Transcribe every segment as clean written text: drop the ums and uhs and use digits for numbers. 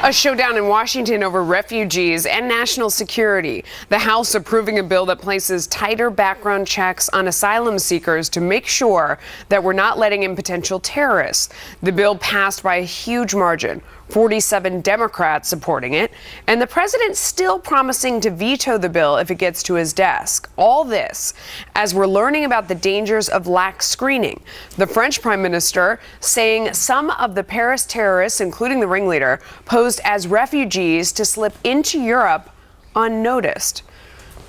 A showdown in Washington over refugees and national security. The House approving a bill that places tighter background checks on asylum seekers to make sure that we're not letting in potential terrorists. The bill passed by a huge margin, 47 Democrats supporting it, and the president still promising to veto the bill if it gets to his desk. All this as we're learning about the dangers of lax screening. The French prime minister saying some of the Paris terrorists, including the ringleader, posed as refugees to slip into Europe unnoticed.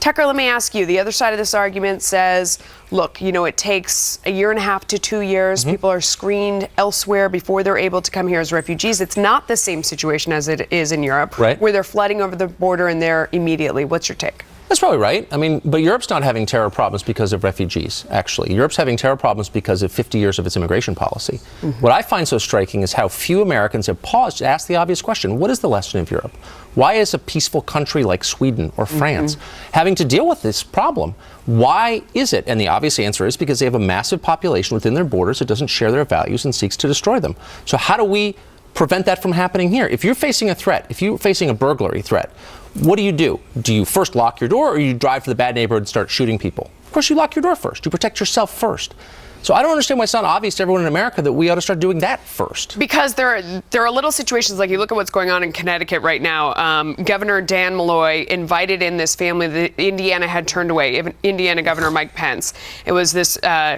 Tucker, let me ask you, the other side of this argument says, look, it takes a year and a half to 2 years. People are screened elsewhere before they're able to come here as refugees. It's not the same situation as it is in Europe, right, where they're flooding over the border and they're immediately. What's your take? That's probably right. But Europe's not having terror problems because of refugees, actually. Europe's having terror problems because of 50 years of its immigration policy. What I find so striking is how few Americans have paused to ask the obvious question: what is the lesson of Europe? Why is a peaceful country like Sweden or France having to deal with this problem? Why is it? And the obvious answer is because they have a massive population within their borders that doesn't share their values and seeks to destroy them. So how do we prevent that from happening here? If you're facing a threat, if you're facing a burglary threat, what do? Do you first lock your door, or you drive to the bad neighborhood and start shooting people? Of course, you lock your door first. You protect yourself first. So I don't understand why it's not obvious to everyone in America that we ought to start doing that first. Because there are little situations, like you look at what's going on in Connecticut right now. Governor Dan Malloy invited in this family that Indiana had turned away, Indiana Governor Mike Pence. It was this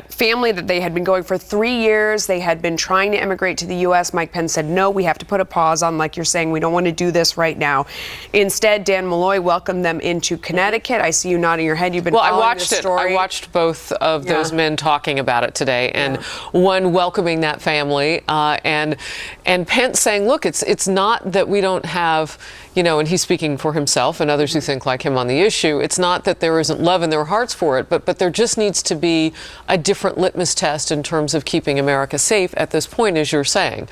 family that they had been going for 3 years. They had been trying to immigrate to the U.S. Mike Pence said, no, we have to put a pause on, like you're saying, we don't want to do this right now. Instead, Dan Malloy welcomed them into Connecticut. I see you nodding your head. You've been following this story. I watched both of those men talking about it today, and one welcoming that family, and Pence saying, look, it's not that we don't have, and he's speaking for himself and others who think like him on the issue. It's not that there isn't love in their hearts for it, but there just needs to be a different litmus test in terms of keeping America safe at this point, as you're saying.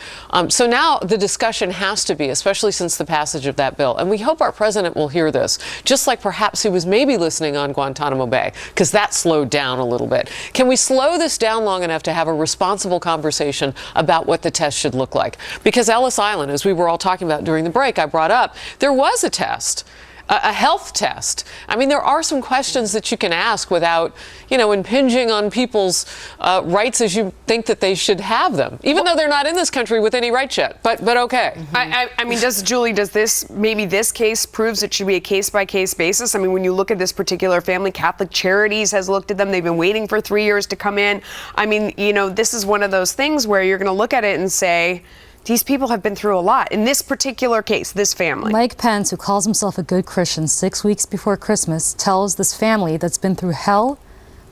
So now the discussion has to be, especially since the passage of that bill, and we hope our president will hear this, just like perhaps he was maybe listening on Guantanamo Bay, because that slowed down a little bit. Can we slow this down long enough to have a responsible conversation about what the test should look like? Because Ellis Island, as we were all talking about during the break, I brought up, there was a test, a health test. There are some questions that you can ask without, impinging on people's rights as you think that they should have them, even though they're not in this country with any rights yet. But okay. Does this case proves it should be a case-by-case basis? When you look at this particular family, Catholic Charities has looked at them. They've been waiting for 3 years to come in. This is one of those things where you're going to look at it and say, these people have been through a lot. In this particular case, this family. Mike Pence, who calls himself a good Christian, 6 weeks before Christmas, tells this family that's been through hell,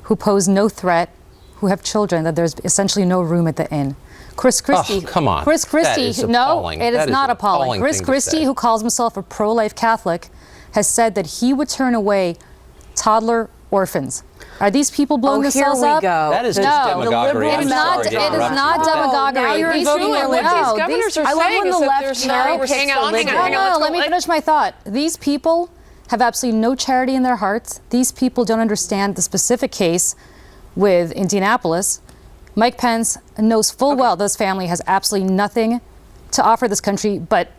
who pose no threat, who have children, that there's essentially no room at the inn. Chris Christie. Oh, come on. Chris Christie. No, it is not appalling. Chris Christie, who calls himself a pro-life Catholic, has said that he would turn away toddler orphans. Are these people blowing themselves up? Go. That is just demagoguery. It is not demagoguery. Now you're invoking what these governors are saying is that there's no... Let me finish my thought. These people have absolutely no charity in their hearts. These people don't understand the specific case with Indianapolis. Mike Pence knows full well this family has absolutely nothing to offer this country but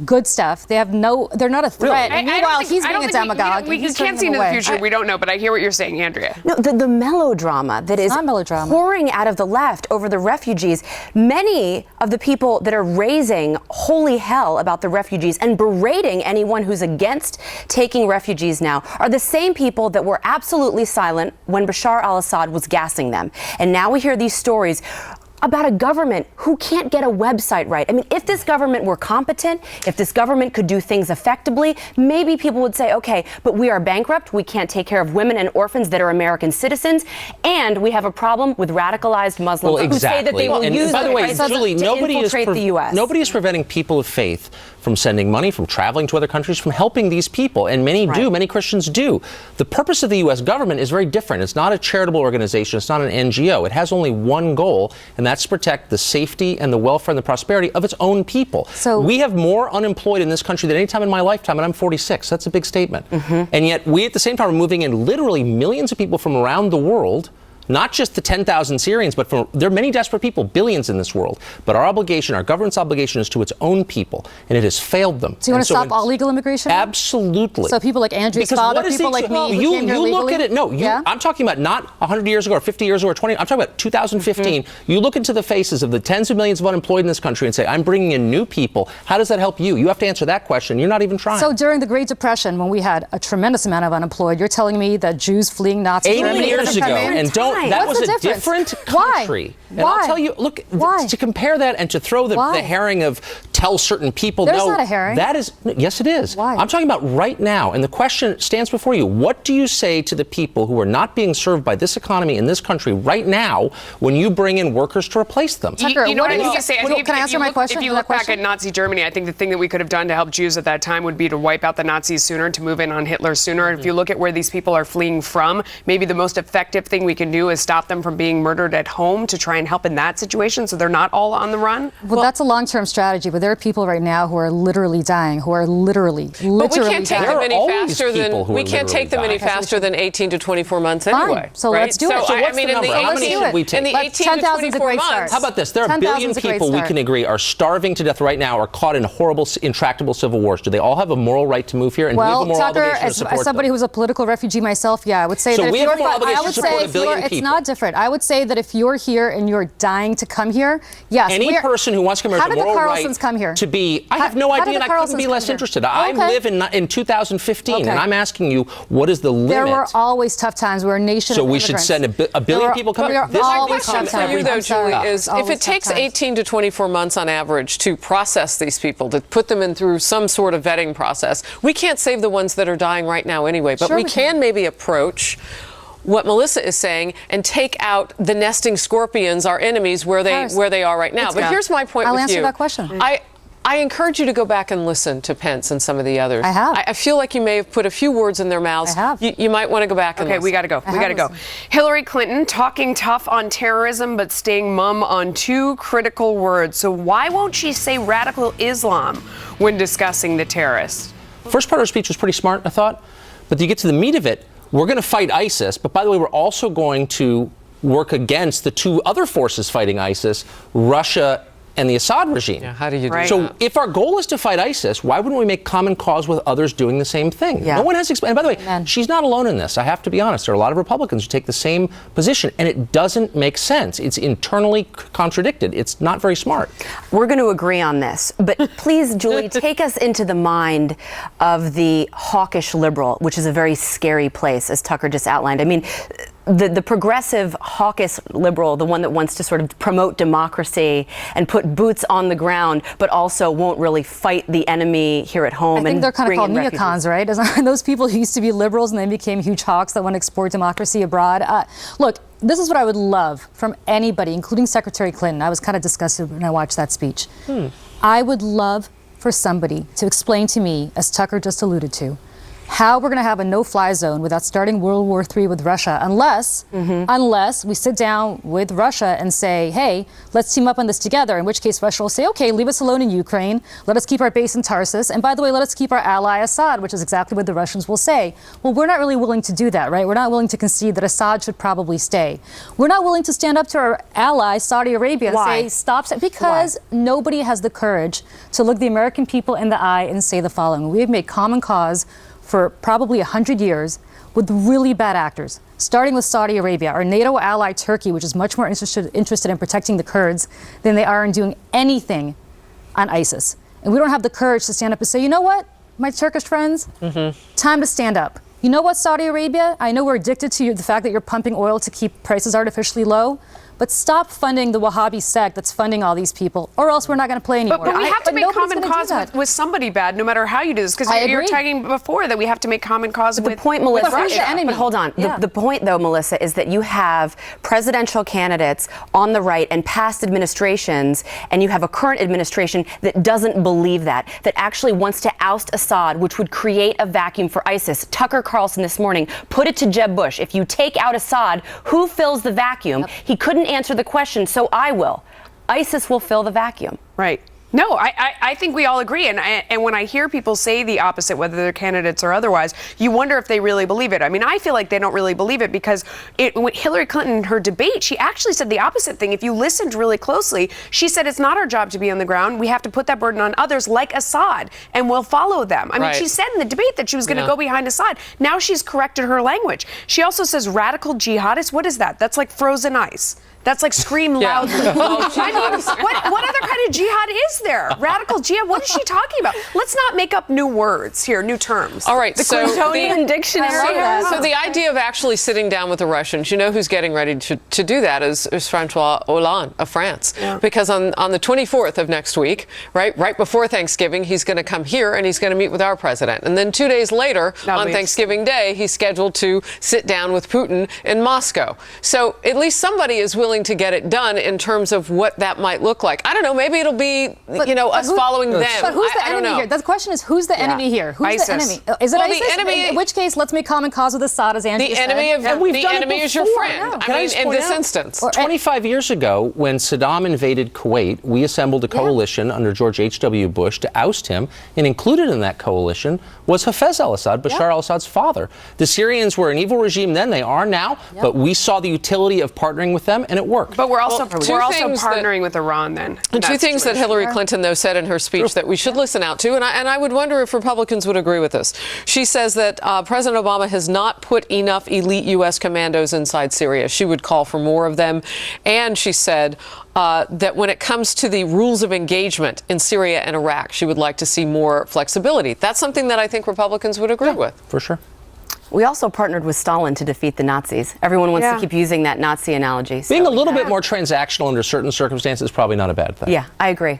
good stuff. They're not a threat. Really? Meanwhile, he's being a demagogue. We can't see into the future. We don't know, but I hear what you're saying, Andrea. No, the melodrama that is pouring out of the left over the refugees. Many of the people that are raising holy hell about the refugees and berating anyone who's against taking refugees now are the same people that were absolutely silent when Bashar al-Assad was gassing them. And now we hear these stories about a government who can't get a website right. If this government were competent, if this government could do things effectively, maybe people would say, okay, but we are bankrupt, we can't take care of women and orphans that are American citizens, and we have a problem with radicalized Muslims who say that they will use by the way, Julie, to infiltrate the U.S. Nobody is preventing people of faith from sending money, from traveling to other countries, from helping these people, and many do, many Christians do. The purpose of the U.S. government is very different. It's not a charitable organization, it's not an NGO. It has only one goal, and that's to protect the safety and the welfare and the prosperity of its own people. So we have more unemployed in this country than any time in my lifetime, and I'm 46. That's a big statement. And yet we, at the same time, are moving in literally millions of people from around the world. Not just the 10,000 Syrians, but there are many desperate people, billions in this world. But our obligation, our government's obligation, is to its own people, and it has failed them. So you want to stop all legal immigration? Absolutely. So people like Andrew's father, people like me, who came here you look legally? at it. No, I'm talking about not 100 years ago or 50 years ago or 20. I'm talking about 2015. You look into the faces of the tens of millions of unemployed in this country and say, I'm bringing in new people. How does that help you? You have to answer that question. You're not even trying. So during the Great Depression, when we had a tremendous amount of unemployed, you're telling me that Jews fleeing Nazi 80 Germany years ago, and that was a different country. And I'll tell you, look, to compare that and to throw the herring of tell certain people There's not a herring. That is, yes, it is. Why? I'm talking about right now, and the question stands before you. What do you say to the people who are not being served by this economy in this country right now when you bring in workers to replace them? Tucker, you know what I think to say? Can I answer my question? If you look back at Nazi Germany, I think the thing that we could have done to help Jews at that time would be to wipe out the Nazis sooner, to move in on Hitler sooner. If you look at where these people are fleeing from, maybe the most effective thing we can do is stop them from being murdered at home to try and help in that situation so they're not all on the run. Well, that's a long-term strategy, but there are people right now who are literally dying, who are literally But we can't take them any faster than 18 to 24 months anyway. Fine. So let's do it. So what's the number? How many should we take? In the 18 to 24 months. How about this? There are a billion people we can agree are starving to death right now, are caught in horrible, intractable civil wars. Do they all have a moral right to move here? And do we have a moral obligation to support as somebody them? who's a political refugee myself, I would say that if you're, I would say it's not different. I would say that if you're here and you're dying to come here, yes. Any person who wants to come here has a moral right come here? to be. I have no idea, and I couldn't be less interested. I live in 2015, and I'm asking you, what is the limit? There were always tough times. We're a nation so of we should send a billion people coming. My question for you, though, Julie, is if it takes 18 to 24 months on average to process these people, to put them in through some sort of vetting process, we can't save the ones that are dying right now anyway, but we can maybe approach what Melissa is saying and take out the nesting scorpions, our enemies, where they are right now. But here's my point with you. I'll answer that question. I encourage you to go back and listen to Pence and some of the others. I have. I feel like you may have put a few words in their mouths. I have. You might want to go back and listen. Okay, we got to go. We got to go. Hillary Clinton talking tough on terrorism, but staying mum on two critical words. So why won't she say radical Islam when discussing the terrorists? First part of her speech was pretty smart, I thought. But you get to the meat of it, we're going to fight ISIS. But by the way, we're also going to work against the two other forces fighting ISIS, Russia and the Assad regime. Yeah, how do you do that? So if our goal is to fight ISIS, why wouldn't we make common cause with others doing the same thing? Yeah. No one has explained. And by the way, she's not alone in this. I have to be honest. There are a lot of Republicans who take the same position, and it doesn't make sense. It's internally contradicted. It's not very smart. We're going to agree on this, but please, Julie, take us into the mind of the hawkish liberal, which is a very scary place, as Tucker just outlined. I mean, the progressive hawkish liberal, the one that wants to sort of promote democracy and put boots on the ground, but also won't really fight the enemy here at home. I think they're kind of called neocons, right? Those people who used to be liberals and then became huge hawks that want to export democracy abroad. Look, this is what I would love from anybody, including Secretary Clinton. I was kind of disgusted when I watched that speech. I would love for somebody to explain to me, as Tucker just alluded to, how we're going to have a no-fly zone without starting World War III with Russia, unless we sit down with Russia and say, hey, let's team up on this together, in which case Russia will say, okay, leave us alone in Ukraine, let us keep our base in Tarsus, and by the way, let us keep our ally Assad, which is exactly what the Russians will say. Well, we're not really willing to do that, right? We're not willing to concede that Assad should probably stay. We're not willing to stand up to our ally, Saudi Arabia, and say, stop, because nobody has the courage to look the American people in the eye and say the following. We have made common cause for probably 100 years with really bad actors, starting with Saudi Arabia, our NATO ally Turkey, which is much more interested in protecting the Kurds than they are in doing anything on ISIS. And we don't have the courage to stand up and say, you know what, my Turkish friends, time to stand up. You know what, Saudi Arabia, I know we're addicted to the fact that you're pumping oil to keep prices artificially low, but stop funding the Wahhabi sect that's funding all these people, or else we're not going to play anymore. But we have to make common cause with somebody bad, no matter how you do this. Because you were talking before that we have to make common cause with Melissa, Russia. But hold on. The point, though, Melissa, is that you have presidential candidates on the right and past administrations, and you have a current administration that doesn't believe that actually wants to oust Assad, which would create a vacuum for ISIS. Tucker Carlson this morning put it to Jeb Bush. If you take out Assad, who fills the vacuum? He couldn't answer the question, so I will. ISIS will fill the vacuum. Right. No, I think we all agree. And when I hear people say the opposite, whether they're candidates or otherwise, you wonder if they really believe it. I mean, I feel like they don't really believe it because when Hillary Clinton, in her debate, she actually said the opposite thing. If you listened really closely, she said it's not our job to be on the ground. We have to put that burden on others like Assad, and we'll follow them. I mean, she said in the debate that she was going to go behind Assad. Now she's corrected her language. She also says radical jihadists. What is that? That's like frozen ice. That's like scream loudly. I mean, what other kind of jihad is there? Radical jihad? What is she talking about? Let's not make up new words here, new terms. All right, the Clintonian dictionary. So the idea of actually sitting down with the Russians, you know who's getting ready to do that is Francois Hollande of France. Yeah. Because on the 24th of next week, right before Thanksgiving, he's going to come here and he's going to meet with our president. And then 2 days later, on Thanksgiving Day, he's scheduled to sit down with Putin in Moscow. So at least somebody is willing to get it done in terms of what that might look like. I don't know. Maybe it'll be, us following them. But who's the enemy here? The question is, who's the enemy here? Who's ISIS. the enemy? Is it ISIS? The enemy, in which case, let's make common cause with Assad, as Andrea said. The enemy is your friend. I mean, in this instance. 25 years ago, when Saddam invaded Kuwait, we assembled a coalition under George H.W. Bush to oust him, and included in that coalition was Hafez al-Assad, Bashar al-Assad's father. The Syrians were an evil regime then, they are now, but we saw the utility of partnering with them, and it worked. But we're also partnering with Iran then. And two things that Hillary Clinton, though, said in her speech that we should listen out to, and I would wonder if Republicans would agree with this. She says that President Obama has not put enough elite U.S. commandos inside Syria. She would call for more of them. And she said that when it comes to the rules of engagement in Syria and Iraq, she would like to see more flexibility. That's something that I think Republicans would agree with. For sure. We also partnered with Stalin to defeat the Nazis. Everyone wants to keep using that Nazi analogy. Being a little bit more transactional under certain circumstances is probably not a bad thing. Yeah, I agree.